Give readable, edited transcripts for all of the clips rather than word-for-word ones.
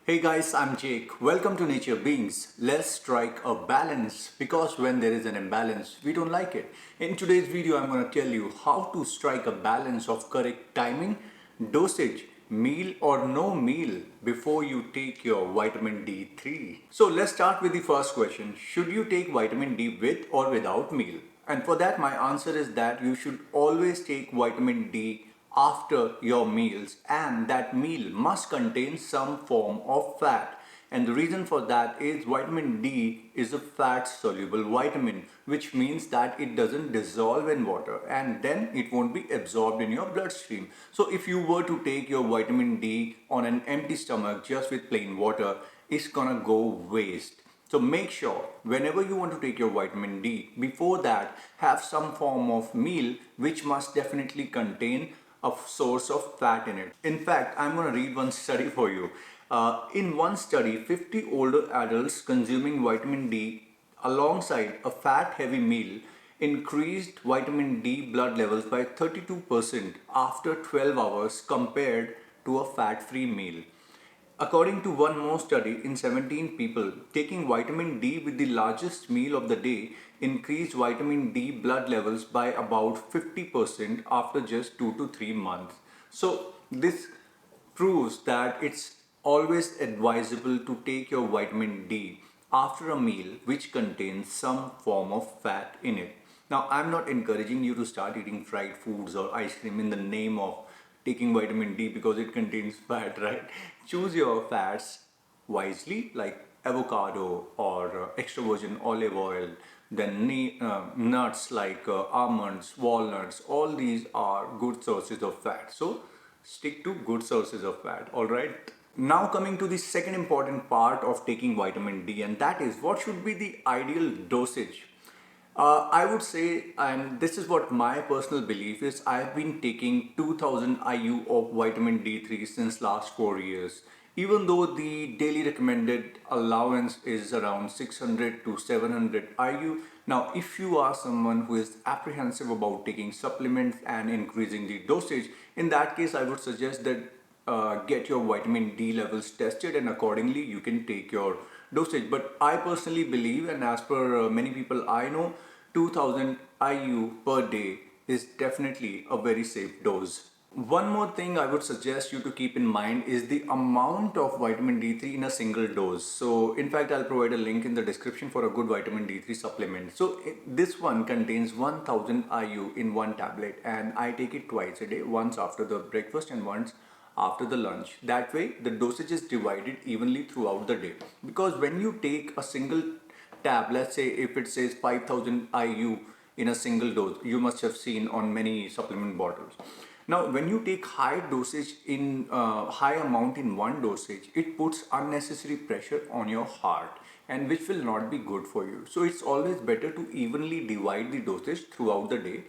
Hey guys, I'm Jake. Welcome to Nature Beings. Let's strike a balance because when there is an imbalance, we don't like it. In today's video, I'm going to tell you how to strike a balance of correct timing, dosage, meal or no meal before you take your vitamin D3. So let's start with the first question. Should you take vitamin D with or without meal? And for that, my answer is that you should always take vitamin D after your meals, and that meal must contain some form of fat. And the reason for that is vitamin D is a fat soluble vitamin, which means that it doesn't dissolve in water and then it won't be absorbed in your bloodstream. So if you were to take your vitamin D on an empty stomach just with plain water, it's gonna go waste. So make sure whenever you want to take your vitamin D, before that have some form of meal which must definitely contain a source of fat in it. In fact, I'm going to read one study for you. In one study, 50 older adults consuming vitamin D alongside a fat heavy meal increased vitamin D blood levels by 32% after 12 hours compared to a fat free meal. According to one more study, in 17 people, taking vitamin D with the largest meal of the day increased vitamin D blood levels by about 50% after just 2 to 3 months. So, this proves that it's always advisable to take your vitamin D after a meal which contains some form of fat in it. Now, I'm not encouraging you to start eating fried foods or ice cream in the name of taking vitamin D because it contains fat, right? Choose your fats wisely, like avocado or extra virgin olive oil, then nuts like almonds, walnuts. All these are good sources of fat. So stick to good sources of fat, all right? Now coming to the second important part of taking vitamin D, and that is what should be the ideal dosage. I would say, and this is what my personal belief is, I've been taking 2000 IU of vitamin D3 since last 4 years. Even though the daily recommended allowance is around 600 to 700 IU. Now, if you are someone who is apprehensive about taking supplements and increasing the dosage, in that case, I would suggest that get your vitamin D levels tested and accordingly you can take your dosage. But I personally believe, and as per many people I know, 2000 IU per day is definitely a very safe dose. One more thing I would suggest you to keep in mind is the amount of vitamin D3 in a single dose. So in fact, I'll provide a link in the description for a good vitamin D3 supplement. So this one contains 1000 IU in one tablet and I take it twice a day, once after the breakfast and once after the lunch. That way the dosage is divided evenly throughout the day. Because when you take a single tab, let's say if it says 5000 IU in a single dose, you must have seen on many supplement bottles. Now, when you take high dosage in high amount in one dosage, it puts unnecessary pressure on your heart and which will not be good for you. So it's always better to evenly divide the dosage throughout the day,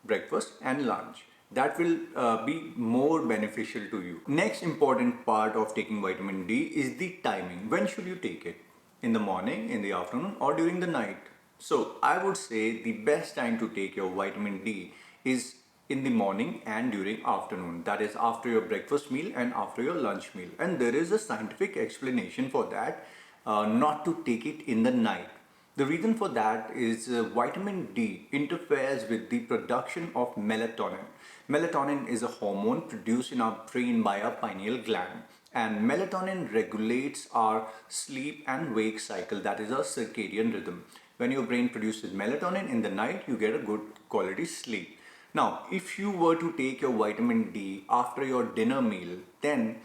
breakfast and lunch. That will be more beneficial to you. Next important part of taking vitamin D is the timing. When should you take it? In the morning, in the afternoon or during the night? So I would say the best time to take your vitamin D is in the morning and during afternoon. That is after your breakfast meal and after your lunch meal. And there is a scientific explanation for that, not to take it in the night. The reason for that is vitamin D interferes with the production of melatonin. Melatonin is a hormone produced in our brain by our pineal gland, and melatonin regulates our sleep and wake cycle, that is our circadian rhythm. When your brain produces melatonin in the night, you get a good quality sleep. Now, if you were to take your vitamin D after your dinner meal, then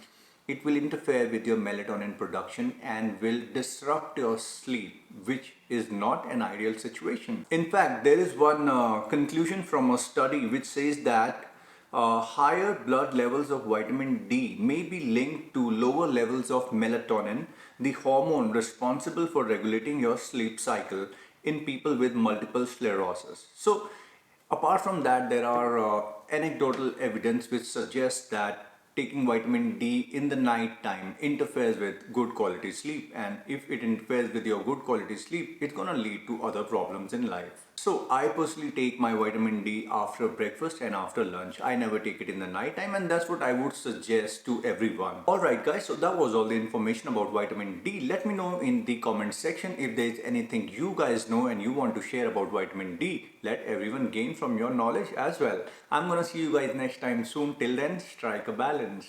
it will interfere with your melatonin production and will disrupt your sleep, which is not an ideal situation. In fact, there is one conclusion from a study which says that higher blood levels of vitamin D may be linked to lower levels of melatonin, the hormone responsible for regulating your sleep cycle in people with multiple sclerosis. So, apart from that, there are anecdotal evidence which suggests that taking vitamin D in the night time interferes with good quality sleep, and if it interferes with your good quality sleep, it's gonna lead to other problems in life. So I personally take my vitamin D after breakfast and after lunch. I never take it in the night time, and that's what I would suggest to everyone. Alright guys, so that was all the information about vitamin D. Let me know in the comment section if there's anything you guys know and you want to share about vitamin D. Let everyone gain from your knowledge as well. I'm gonna see you guys next time soon. Till then, strike a balance.